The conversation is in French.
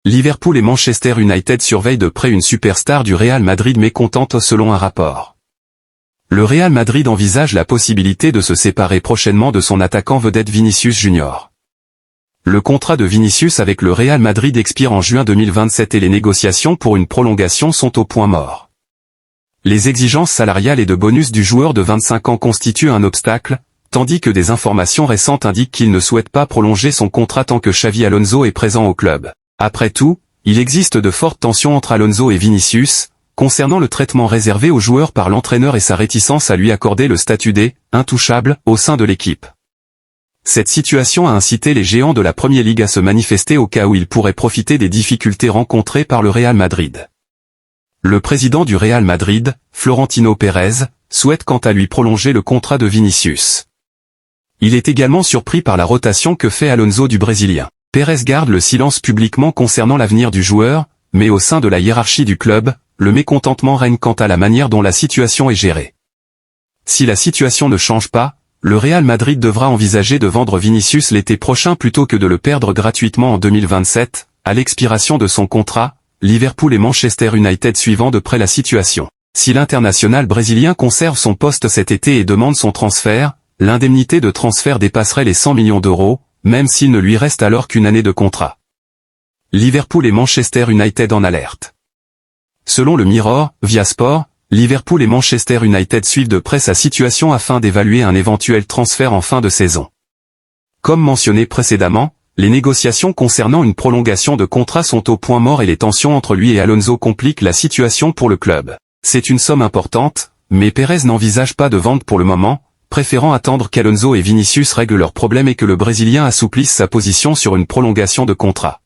Liverpool et Manchester United surveillent de près une superstar du Real Madrid mécontente selon un rapport. Le Real Madrid envisage la possibilité de se séparer prochainement de son attaquant vedette Vinicius Junior. Le contrat de Vinicius avec le Real Madrid expire en juin 2027 et les négociations pour une prolongation sont au point mort. Les exigences salariales et de bonus du joueur de 25 ans constituent un obstacle, tandis que des informations récentes indiquent qu'il ne souhaite pas prolonger son contrat tant que Xavi Alonso est présent au club. Après tout, il existe de fortes tensions entre Alonso et Vinicius, concernant le traitement réservé aux joueurs par l'entraîneur et sa réticence à lui accorder le statut d'« intouchable » au sein de l'équipe. Cette situation a incité les géants de la Premier League à se manifester au cas où ils pourraient profiter des difficultés rencontrées par le Real Madrid. Le président du Real Madrid, Florentino Pérez, souhaite quant à lui prolonger le contrat de Vinicius. Il est également surpris par la rotation que fait Alonso du Brésilien. Pérez garde le silence publiquement concernant l'avenir du joueur, mais au sein de la hiérarchie du club, le mécontentement règne quant à la manière dont la situation est gérée. Si la situation ne change pas, le Real Madrid devra envisager de vendre Vinicius l'été prochain plutôt que de le perdre gratuitement en 2027, à l'expiration de son contrat, Liverpool et Manchester United suivant de près la situation. Si l'international brésilien conserve son poste cet été et demande son transfert, l'indemnité de transfert dépasserait les 100 millions d'euros, même s'il ne lui reste alors qu'une année de contrat. Liverpool et Manchester United en alerte. Selon le Mirror, via Sport, Liverpool et Manchester United suivent de près sa situation afin d'évaluer un éventuel transfert en fin de saison. Comme mentionné précédemment, les négociations concernant une prolongation de contrat sont au point mort et les tensions entre lui et Alonso compliquent la situation pour le club. C'est une somme importante, mais Pérez n'envisage pas de vente pour le moment, préférant attendre qu'Alonso et Vinicius règlent leurs problèmes et que le Brésilien assouplisse sa position sur une prolongation de contrat.